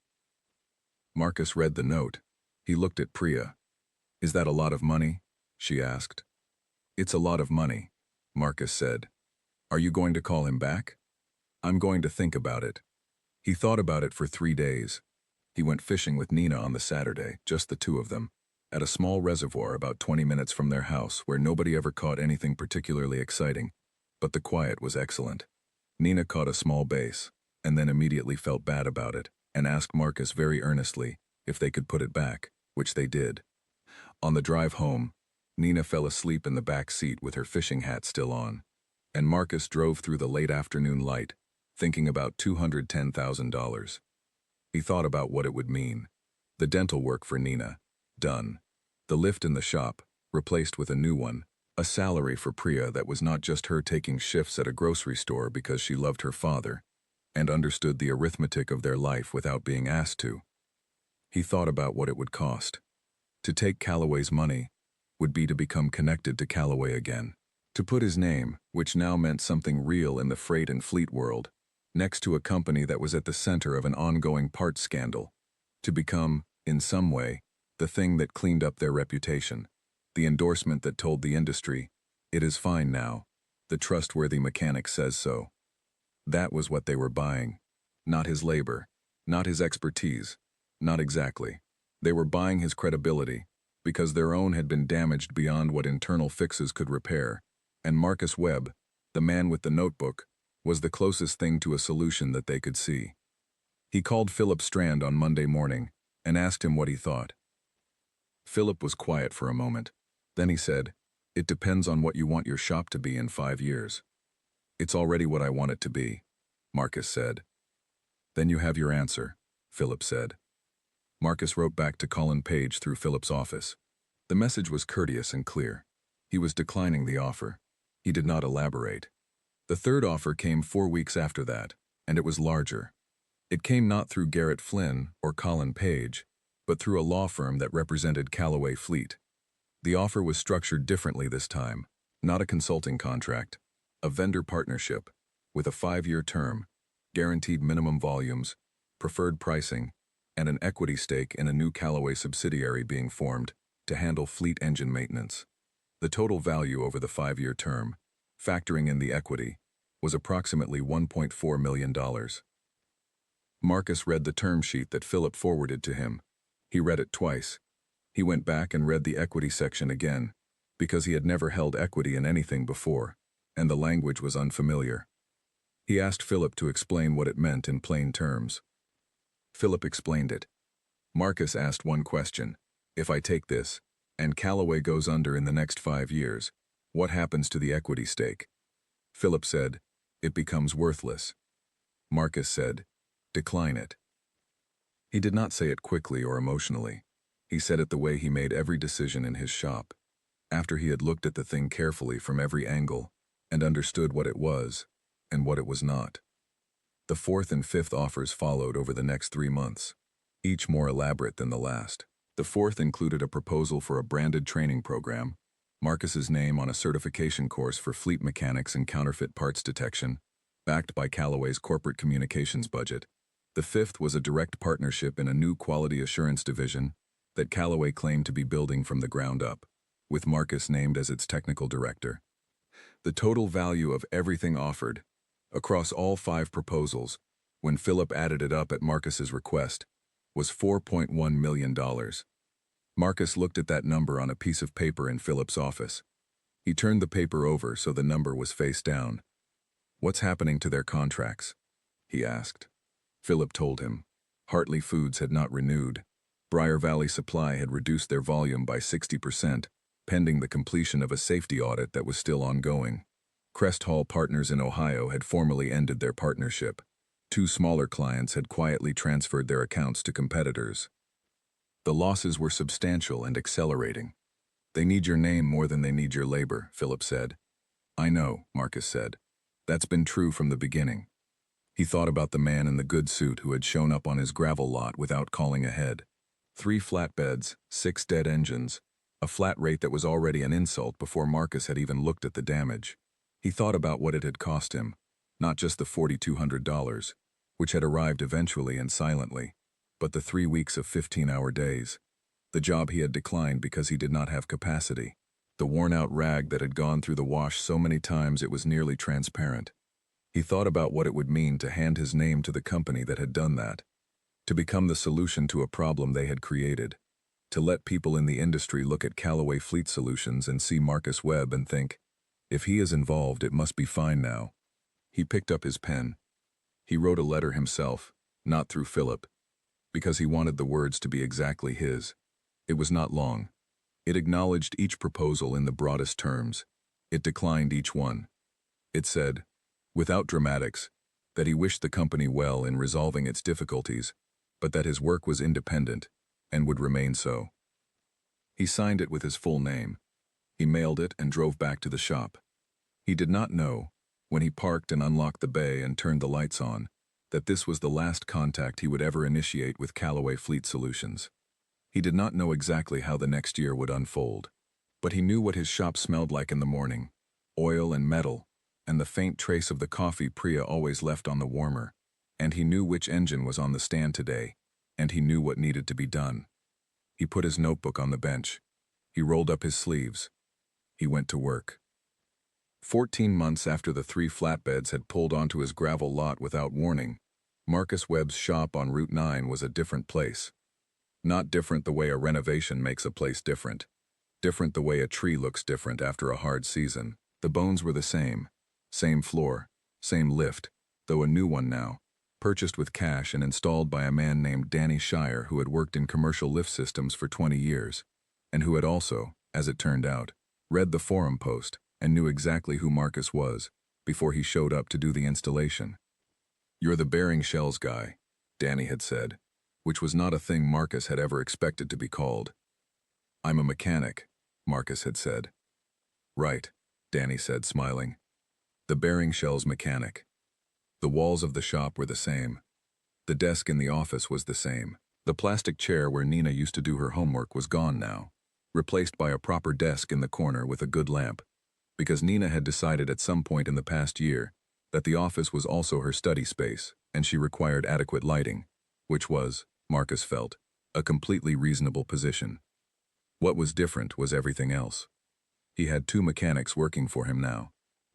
S1: Marcus read the note. He looked at Priya. Is that a lot of money? She asked. It's a lot of money, Marcus said. Are you going to call him back? I'm going to think about it. He thought about it for 3 days. He went fishing with Nina on the Saturday, just the two of them, at a small reservoir about 20 minutes from their house where nobody ever caught anything particularly exciting, but the quiet was excellent. Nina caught a small bass, and then immediately felt bad about it, and asked Marcus very earnestly if they could put it back, which they did. On the drive home, Nina fell asleep in the back seat with her fishing hat still on, and Marcus drove through the late afternoon light, thinking about $210,000. He thought about what it would mean. The dental work for Nina, done. The lift in the shop, replaced with a new one, A salary for Priya that was not just her taking shifts at a grocery store because she loved her father and understood the arithmetic of their life without being asked to. He thought about what it would cost. To take Calloway's money would be to become connected to Calloway again. To put his name, which now meant something real in the freight and fleet world, next to a company that was at the center of an ongoing parts scandal. To become, in some way, the thing that cleaned up their reputation. The endorsement that told the industry, "It is fine now. The trustworthy mechanic says so." That was what they were buying. Not his labor. Not his expertise. Not exactly. They were buying his credibility, because their own had been damaged beyond what internal fixes could repair, and Marcus Webb, the man with the notebook, was the closest thing to a solution that they could see. He called Philip Strand on Monday morning and asked him what he thought. Philip was quiet for a moment. Then he said, "It depends on what you want your shop to be in 5 years." "It's already what I want it to be," Marcus said. "Then you have your answer," Philip said. Marcus wrote back to Colin Page through Philip's office. The message was courteous and clear. He was declining the offer. He did not elaborate. The third offer came 4 weeks after that, and it was larger. It came not through Garrett Flynn or Colin Page, but through a law firm that represented Calloway Fleet. The offer was structured differently this time, not a consulting contract, a vendor partnership, with a 5-year term, guaranteed minimum volumes, preferred pricing, and an equity stake in a new Calloway subsidiary being formed to handle fleet engine maintenance. The total value over the 5-year term, factoring in the equity, was approximately $1.4 million. Marcus read the term sheet that Philip forwarded to him. He read it twice. He went back and read the equity section again, because he had never held equity in anything before, and the language was unfamiliar. He asked Philip to explain what it meant in plain terms. Philip explained it. Marcus asked one question: "If I take this, and Calloway goes under in the next 5 years, what happens to the equity stake?" Philip said, "It becomes worthless." Marcus said, "Decline it." He did not say it quickly or emotionally. He said it the way he made every decision in his shop, after he had looked at the thing carefully from every angle and understood what it was and what it was not. The fourth and fifth offers followed over the next 3 months, each more elaborate than the last. The fourth included a proposal for a branded training program, Marcus's name on a certification course for fleet mechanics and counterfeit parts detection, backed by Calloway's corporate communications budget. The fifth was a direct partnership in a new quality assurance division that Calloway claimed to be building from the ground up, with Marcus named as its technical director. The total value of everything offered, across all 5 proposals, when Philip added it up at Marcus's request, was $4.1 million. Marcus looked at that number on a piece of paper in Philip's office. He turned the paper over so the number was face down. "What's happening to their contracts?" he asked. Philip told him. Hartley Foods had not renewed. Briar Valley Supply had reduced their volume by 60%, pending the completion of a safety audit that was still ongoing. Crest Hall Partners in Ohio had formally ended their partnership. 2 smaller clients had quietly transferred their accounts to competitors. The losses were substantial and accelerating. "They need your name more than they need your labor," Philip said. "I know," Marcus said. "That's been true from the beginning." He thought about the man in the good suit who had shown up on his gravel lot without calling ahead. 3 flatbeds, 6 dead engines, a flat rate that was already an insult before Marcus had even looked at the damage. He thought about what it had cost him, not just the $4,200, which had arrived eventually and silently, but the 3 weeks of 15-hour days. The job he had declined because he did not have capacity. The worn-out rag that had gone through the wash so many times it was nearly transparent. He thought about what it would mean to hand his name to the company that had done that, to become the solution to a problem they had created, to let people in the industry look at Calloway Fleet Solutions and see Marcus Webb and think, if he is involved, it must be fine now. He picked up his pen. He wrote a letter himself, not through Philip, because he wanted the words to be exactly his. It was not long. It acknowledged each proposal in the broadest terms. It declined each one. It said, without dramatics, that he wished the company well in resolving its difficulties, but that his work was independent and would remain so. He signed it with his full name, He mailed it and drove back to the shop. He did not know, when he parked and unlocked the bay and turned the lights on, that this was the last contact he would ever initiate with Callaway Fleet Solutions. He did not know exactly how the next year would unfold, but he knew what his shop smelled like in the morning: oil and metal, and the faint trace of the coffee Priya always left on the warmer. And he knew which engine was on the stand today, and he knew what needed to be done. He put his notebook on the bench. He rolled up his sleeves. He went to work. 14 months after the 3 flatbeds had pulled onto his gravel lot without warning, Marcus Webb's shop on Route 9 was a different place. Not different the way a renovation makes a place different. Different the way a tree looks different after a hard season. The bones were the same. Same floor, same lift, though a new one now, purchased with cash and installed by a man named Danny Shire, who had worked in commercial lift systems for 20 years, and who had also, as it turned out, read the forum post and knew exactly who Marcus was before he showed up to do the installation. "You're the bearing shells guy," Danny had said, which was not a thing Marcus had ever expected to be called. "I'm a mechanic," Marcus had said. "Right," Danny said, smiling. "The bearing shells mechanic." The walls of the shop were the same. The desk in the office was the same. The plastic chair where Nina used to do her homework was gone now, replaced by a proper desk in the corner with a good lamp, because Nina had decided at some point in the past year that the office was also her study space, and she required adequate lighting, which was, Marcus felt, a completely reasonable position. What was different was everything else. He had 2 mechanics working for him now.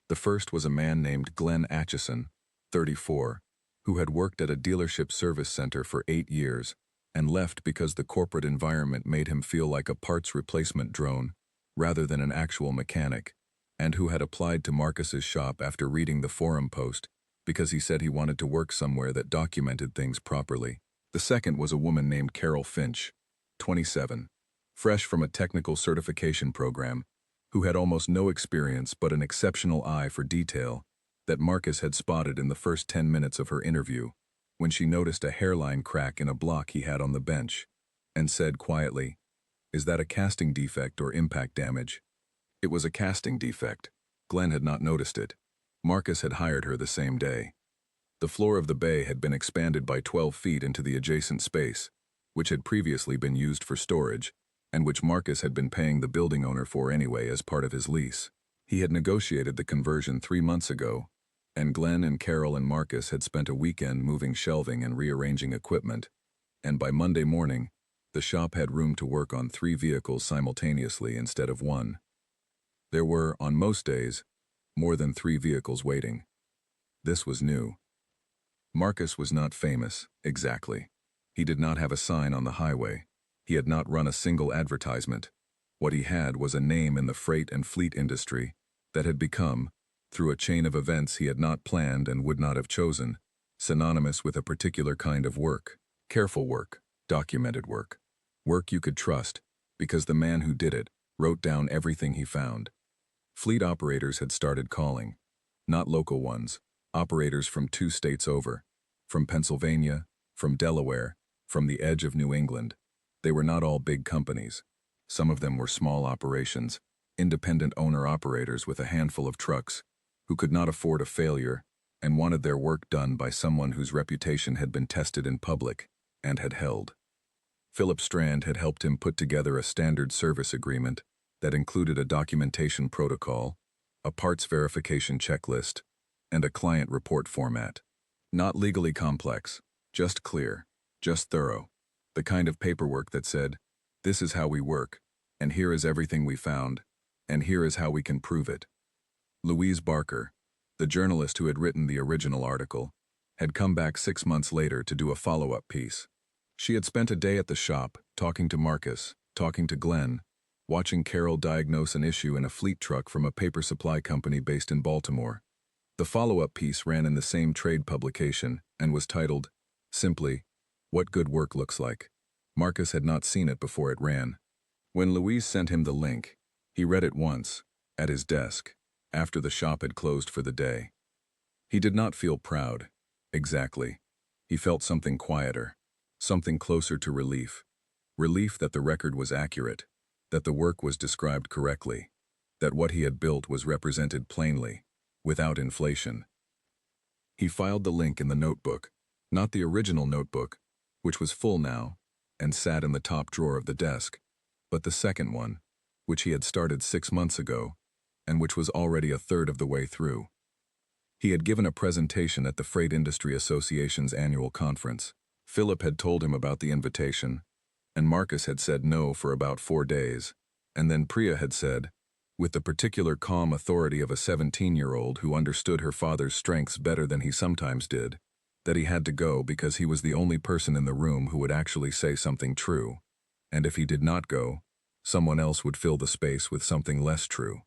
S1: The first was a man named Glenn Atchison, 34, who had worked at a dealership service center for 8 years and left because the corporate environment made him feel like a parts replacement drone rather than an actual mechanic, and who had applied to Marcus's shop after reading the forum post because he said he wanted to work somewhere that documented things properly. The second was a woman named Carol Finch, 27, fresh from a technical certification program, who had almost no experience but an exceptional eye for detail that Marcus had spotted in the first 10 minutes of her interview, when she noticed a hairline crack in a block he had on the bench, and said quietly, "Is that a casting defect or impact damage?" It was a casting defect. Glenn had not noticed it. Marcus had hired her the same day. The floor of the bay had been expanded by 12 feet into the adjacent space, which had previously been used for storage, and which Marcus had been paying the building owner for anyway as part of his lease. He had negotiated the conversion 3 months ago, and Glenn and Carol and Marcus had spent a weekend moving shelving and rearranging equipment, and by Monday morning, the shop had room to work on 3 vehicles simultaneously instead of 1. There were, on most days, more than 3 vehicles waiting. This was new. Marcus was not famous, exactly. He did not have a sign on the highway. He had not run a single advertisement. What he had was a name in the freight and fleet industry that had become, through a chain of events he had not planned and would not have chosen, synonymous with a particular kind of work. Careful work, documented work. Work you could trust, because the man who did it wrote down everything he found. Fleet operators had started calling. Not local ones, operators from 2 states over, from Pennsylvania, from Delaware, from the edge of New England. They were not all big companies. Some of them were small operations, independent owner-operators with a handful of trucks, who could not afford a failure and wanted their work done by someone whose reputation had been tested in public and had held. Philip Strand had helped him put together a standard service agreement that included a documentation protocol, a parts verification checklist, and a client report format. Not legally complex, just clear, just thorough. The kind of paperwork that said, "This is how we work, and here is everything we found, and here is how we can prove it." Louise Barker, the journalist who had written the original article, had come back 6 months later to do a follow-up piece. She had spent a day at the shop, talking to Marcus, talking to Glenn, watching Carol diagnose an issue in a fleet truck from a paper supply company based in Baltimore. The follow-up piece ran in the same trade publication and was titled, simply, "What Good Work Looks Like." Marcus had not seen it before it ran. When Louise sent him the link, he read it once, at his desk, after the shop had closed for the day. He did not feel proud, exactly. He felt something quieter, something closer to relief. Relief that the record was accurate, that the work was described correctly. that what he had built was represented plainly, without inflation. He filed the link in the notebook, not the original notebook, which was full now, and sat in the top drawer of the desk, but the second one, which he had started 6 months ago, and which was already a third of the way through. He had given a presentation at the Freight Industry Association's annual conference. Philip had told him about the invitation, and Marcus had said no for about 4 days, and then Priya had said, with the particular calm authority of a 17-year-old who understood her father's strengths better than he sometimes did, that he had to go because he was the only person in the room who would actually say something true, and if he did not go, someone else would fill the space with something less true.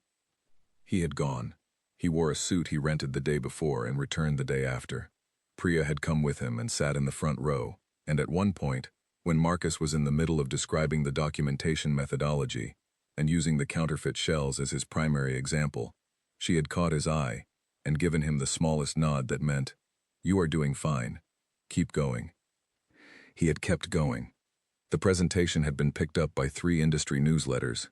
S1: He had gone. He wore a suit he rented the day before and returned the day after. Priya had come with him and sat in the front row, and at one point, when Marcus was in the middle of describing the documentation methodology and using the counterfeit shells as his primary example, she had caught his eye and given him the smallest nod that meant, "You are doing fine. Keep going." He had kept going. The presentation had been picked up by 3 industry newsletters.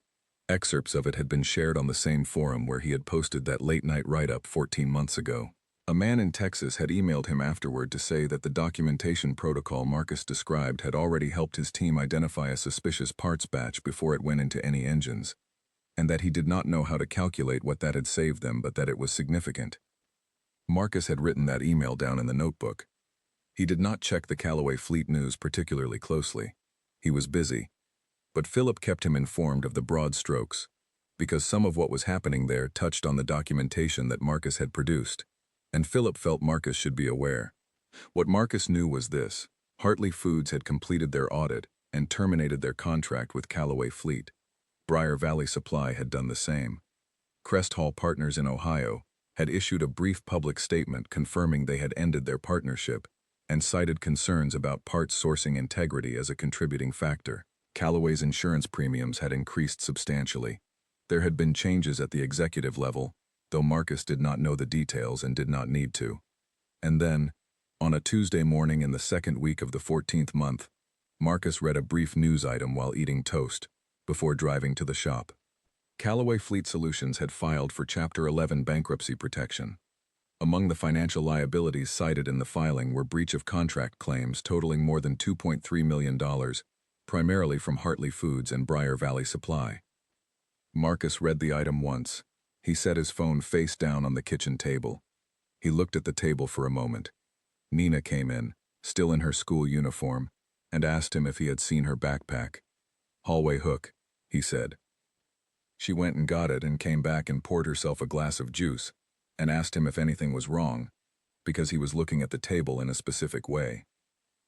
S1: Excerpts of it had been shared on the same forum where he had posted that late-night write-up 14 months ago. A man in Texas had emailed him afterward to say that the documentation protocol Marcus described had already helped his team identify a suspicious parts batch before it went into any engines, and that he did not know how to calculate what that had saved them, but that it was significant. Marcus had written that email down in the notebook. He did not check the Callaway Fleet news particularly closely. He was busy. But Philip kept him informed of the broad strokes, because some of what was happening there touched on the documentation that Marcus had produced, and Philip felt Marcus should be aware. What Marcus knew was this: Hartley Foods had completed their audit and terminated their contract with Callaway Fleet. Briar Valley Supply had done the same. Crest Hall Partners in Ohio had issued a brief public statement confirming they had ended their partnership and cited concerns about parts sourcing integrity as a contributing factor. Callaway's insurance premiums had increased substantially. There had been changes at the executive level, though Marcus did not know the details and did not need to. And then, on a Tuesday morning in the second week of the 14th month, Marcus read a brief news item while eating toast, before driving to the shop. Callaway Fleet Solutions had filed for Chapter 11 bankruptcy protection. Among the financial liabilities cited in the filing were breach of contract claims totaling more than $2.3 million, primarily from Hartley Foods and Briar Valley Supply. Marcus read the item once. He set his phone face down on the kitchen table. He looked at the table for a moment. Nina came in, still in her school uniform, and asked him if he had seen her backpack. "Hallway hook," he said. She went and got it and came back and poured herself a glass of juice and asked him if anything was wrong, because he was looking at the table in a specific way.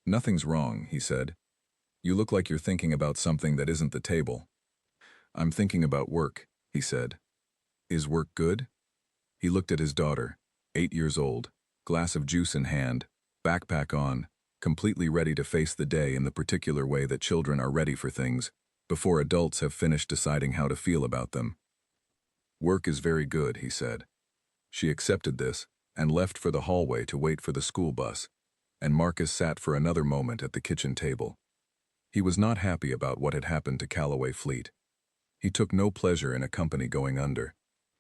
S1: "Nothing's wrong," he said. "You look like you're thinking about something that isn't the table." "I'm thinking about work," he said. "Is work good?" He looked at his daughter, 8 years old, glass of juice in hand, backpack on, completely ready to face the day in the particular way that children are ready for things, before adults have finished deciding how to feel about them. "Work is very good," he said. She accepted this and left for the hallway to wait for the school bus, and Marcus sat for another moment at the kitchen table. He was not happy about what had happened to Callaway Fleet. He took no pleasure in a company going under.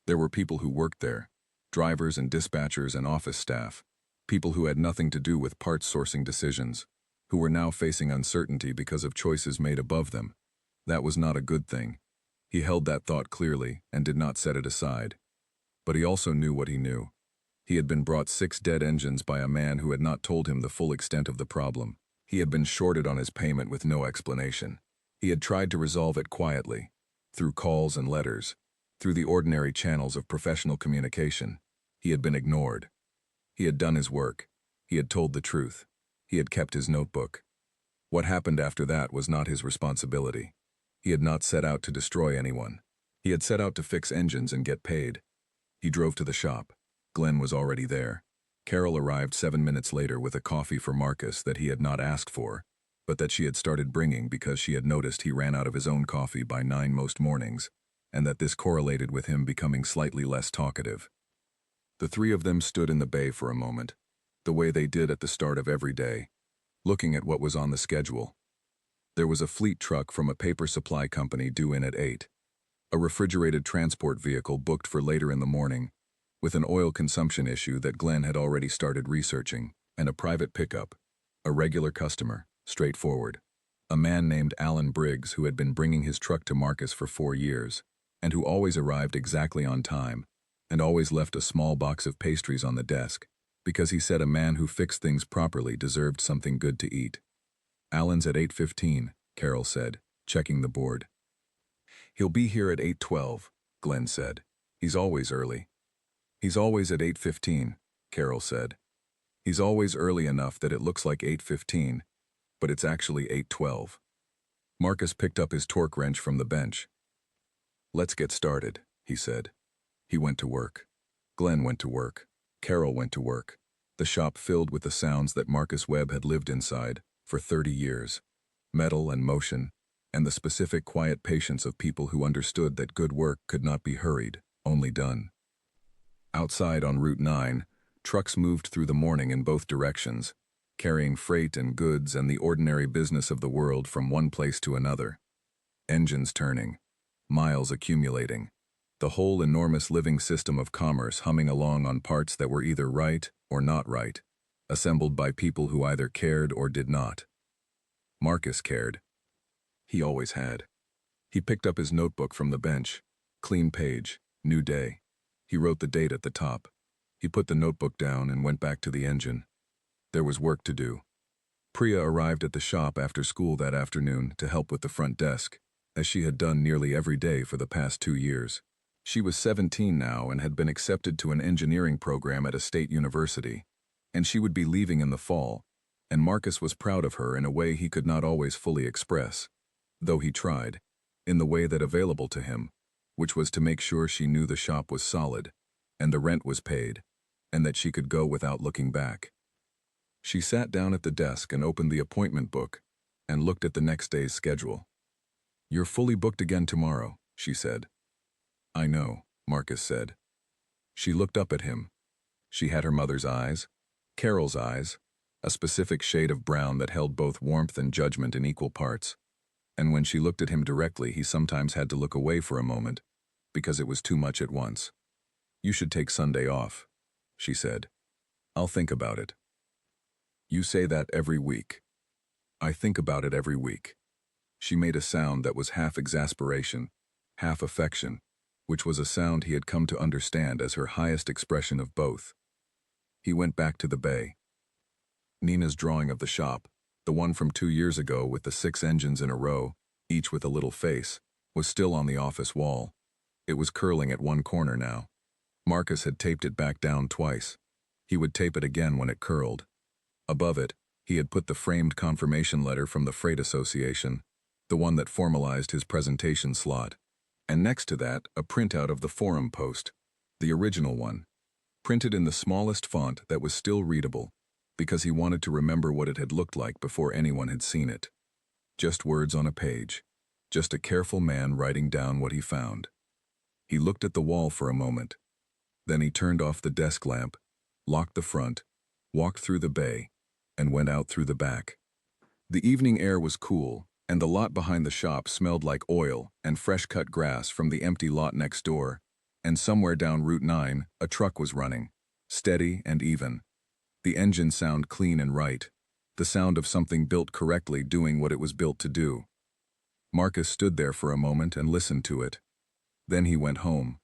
S1: There were people who worked there, drivers and dispatchers and office staff, people who had nothing to do with parts sourcing decisions, who were now facing uncertainty because of choices made above them. That was not a good thing. He held that thought clearly and did not set it aside. But he also knew what he knew. He had been brought 6 dead engines by a man who had not told him the full extent of the problem. He had been shorted on his payment with no explanation. He had tried to resolve it quietly, through calls and letters, through the ordinary channels of professional communication. He had been ignored. He had done his work. He had told the truth. He had kept his notebook. What happened after that was not his responsibility. He had not set out to destroy anyone. He had set out to fix engines and get paid. He drove to the shop. Glenn was already there. Carol arrived 7 minutes later with a coffee for Marcus that he had not asked for, but that she had started bringing because she had noticed he ran out of his own coffee by 9 most mornings, and that this correlated with him becoming slightly less talkative. The 3 of them stood in the bay for a moment, the way they did at the start of every day, looking at what was on the schedule. There was a fleet truck from a paper supply company due in at 8. a refrigerated transport vehicle booked for later in the morning, with an oil consumption issue that Glenn had already started researching, and a private pickup, a regular customer, straightforward. A man named Alan Briggs who had been bringing his truck to Marcus for 4 years, and who always arrived exactly on time, and always left a small box of pastries on the desk, because he said a man who fixed things properly deserved something good to eat. Alan's at 8:15, Carol said, checking the board. He'll be here at 8:12, Glenn said. He's always early. He's always at 8:15, Carol said. He's always early enough that it looks like 8:15, but it's actually 8:12. Marcus picked up his torque wrench from the bench. Let's get started, he said. He went to work. Glenn went to work. Carol went to work. The shop filled with the sounds that Marcus Webb had lived inside for 30 years. Metal and motion, and the specific quiet patience of people who understood that good work could not be hurried, only done. Outside on Route 9, trucks moved through the morning in both directions, carrying freight and goods and the ordinary business of the world from one place to another. Engines turning, miles accumulating, the whole enormous living system of commerce humming along on parts that were either right or not right, assembled by people who either cared or did not. Marcus cared. He always had. He picked up his notebook from the bench. Clean page, new day. He wrote the date at the top. He put the notebook down and went back to the engine. There was work to do. Priya arrived at the shop after school that afternoon to help with the front desk, as she had done nearly every day for the past 2 years. She was 17 now and had been accepted to an engineering program at a state university, and she would be leaving in the fall, and Marcus was proud of her in a way he could not always fully express, though he tried, in the way that available to him, which was to make sure she knew the shop was solid, and the rent was paid, and that she could go without looking back. She sat down at the desk and opened the appointment book, and looked at the next day's schedule. You're fully booked again tomorrow, she said. I know, Marcus said. She looked up at him. She had her mother's eyes, Carol's eyes, a specific shade of brown that held both warmth and judgment in equal parts. And when she looked at him directly, he sometimes had to look away for a moment, because it was too much at once. You should take Sunday off, she said. I'll think about it. You say that every week. I think about it every week. She made a sound that was half exasperation, half affection, which was a sound he had come to understand as her highest expression of both. He went back to the bay. Nina's drawing of the shop, the one from 2 years ago with the 6 engines in a row, each with a little face, was still on the office wall. It was curling at one corner now. Marcus had taped it back down twice. He would tape it again when it curled. Above it, he had put the framed confirmation letter from the Freight Association, the one that formalized his presentation slot. And next to that, a printout of the forum post, the original one, printed in the smallest font that was still readable, because he wanted to remember what it had looked like before anyone had seen it. Just words on a page, just a careful man writing down what he found. He looked at the wall for a moment. Then he turned off the desk lamp, locked the front, walked through the bay, and went out through the back. The evening air was cool, and the lot behind the shop smelled like oil and fresh-cut grass from the empty lot next door, and somewhere down Route 9, a truck was running, steady and even. The engine sound clean and right, the sound of something built correctly doing what it was built to do. Marcus stood there for a moment and listened to it. Then he went home.